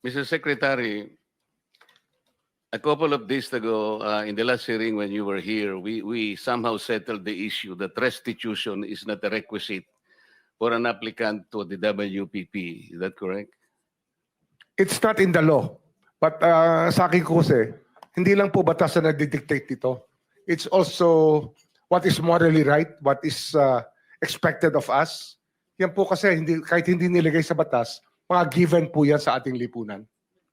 Mr. Secretary, a couple of days ago, in the last hearing when you were here, we somehow settled the issue that restitution is not a requisite for an applicant to the WPP. Is that correct? It's not in the law. But sa akin ko kasi, hindi lang po batas na nagdidictate dito. It's also what is morally right, what is expected of us. Yan po kasi kahit hindi nilagay sa batas, mga given po yan sa ating lipunan.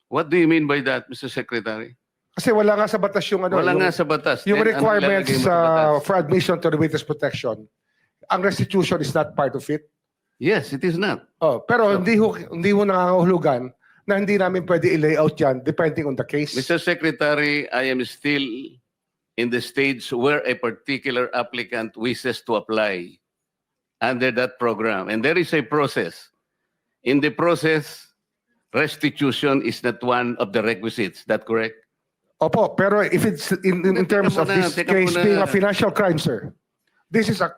What do you mean by that, Mr. Secretary? Kasi wala nga sa batas yung Wala nga sa batas. yung Then, anong requirements ilalagay mo sa batas? for admission to the witness protection. Ang restitution is not part of it. Yes, it is not. Oh, pero hindi ho nangangahulugan na hindi namin pwede i-layout yan depending on the case. Mr. Secretary, I am still in the stage where a particular applicant wishes to apply under that program. And there is a process. In the process, restitution is not one of the requisites. That correct? Opo, pero if it's in terms of this case being a financial crime, sir, this is a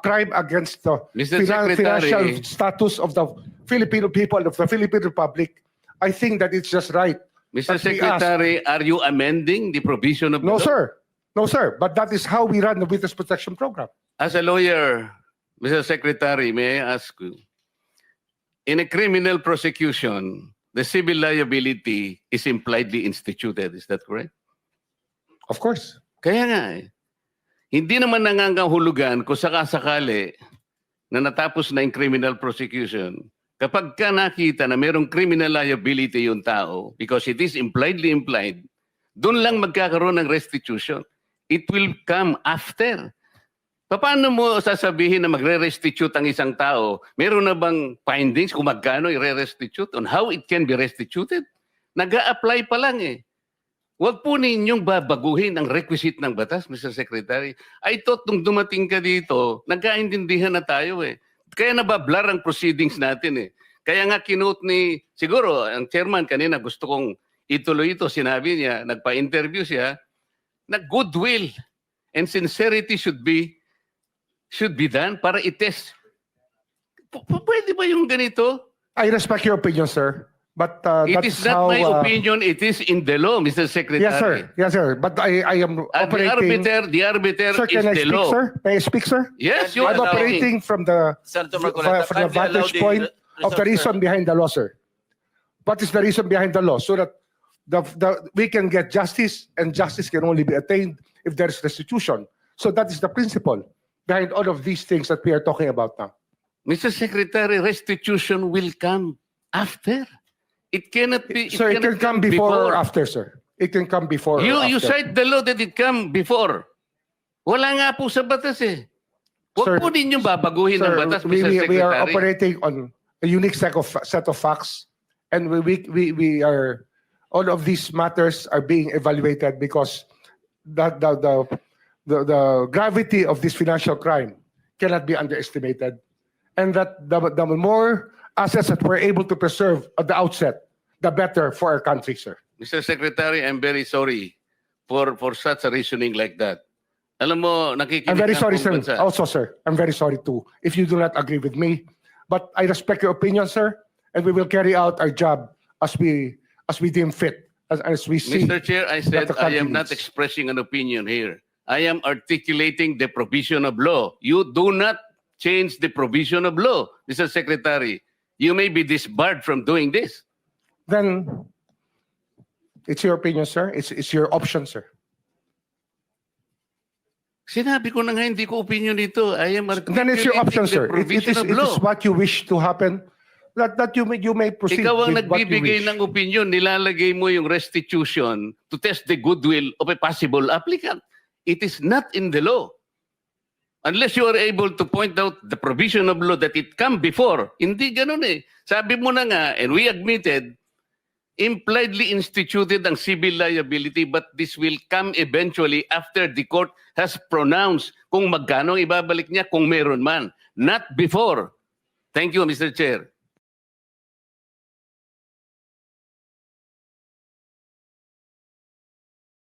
crime against the Mr. Secretary, financial status of the Filipino people, of the Philippine Republic. I think that it's just right. Mr. that we ask. Secretary, are you amending the provision of the No, law? sir. No, sir. But that is how we run the witness protection program. As a lawyer, Mr. Secretary, may I ask you, in a criminal prosecution, the civil liability is impliedly instituted. Is that correct? Of course. Kaya nga eh. Hindi naman nangangahulugan kung sakasakali na natapos na yung criminal prosecution. Kapag ka nakita na mayroong criminal liability yung tao, because it is impliedly implied, doon lang magkakaroon ng restitution. It will come after. Paano mo sasabihin na magre-restitute ang isang tao? Meron na bang findings kung magkano i-restitute on how it can be restituted? Nag-a-apply pa lang eh. Huwag po ninyong babaguhin ang requisite ng batas, Mr. Secretary. I thought nung dumating ka dito, nagkaintindihan na tayo eh. Kaya nabablar ang proceedings natin eh. Kaya nga kinote ni, siguro, ang chairman kanina gusto kong ituloy ito, sinabi niya, nagpa-interview siya, na goodwill and sincerity should be done para i-test. Pwede ba yung ganito? I respect your opinion, sir. But It that's is not how, my opinion, it is in the law, Mr. Secretary. Yes, sir. Yes, sir. But I am operating. The arbiter Sir, is can I the speak, law. sir? May I speak, sir? Yes, you I'm are operating from the Senator Marcoleta, from the kindly allow vantage point of the reason behind the law, sir. What is the reason behind the law? So that we can get justice, and justice can only be attained if there is restitution. So that is the principle behind all of these things that we are talking about now. Mr. Secretary, restitution will come after. It cannot be. Sir, it can cannot come before or after, sir. It can come before or You after. cite the law that it come before. Wala nga po sa batas eh. Sir, Huwag po ninyong babaguhin ang batas, Mr. Secretary. we are operating on a unique set of facts, and we are all of these matters are being evaluated because the gravity of this financial crime cannot be underestimated, and that the more assets that we're able to preserve at the outset, the better for our country, sir. Mr. Secretary, I'm very sorry for such a reasoning like that. Alam mo, nakikinig I'm very ang sorry, buong sir. bansa. Also, sir, I'm very sorry too if you do not agree with me. But I respect your opinion, sir, and we will carry out our job as we deem fit, as we see. Mr. Chair, I said that the I country am not needs. expressing an opinion here. I am articulating the provision of law. You do not change the provision of law, Mr. Secretary. You may be disbarred from doing this. Then it's your opinion, sir. It's your option, sir. Sinabi ko na nga, hindi ko opinion dito. I am Then it's your option, articulating the sir. It provision is of law. what you wish to happen. That you may proceed Ikaw ang with what you nagbibigay wish. ng opinion, nilalagay mo yung restitution to test the goodwill of a possible applicant. It is not in the law. Unless you are able to point out the provision of law that it come before. Hindi ganun eh. Sabi mo na nga, and we admitted, impliedly instituted ang civil liability, but this will come eventually after the court has pronounced kung magkano ang ibabalik niya kung meron man. Not before. Thank you, Mr. Chair.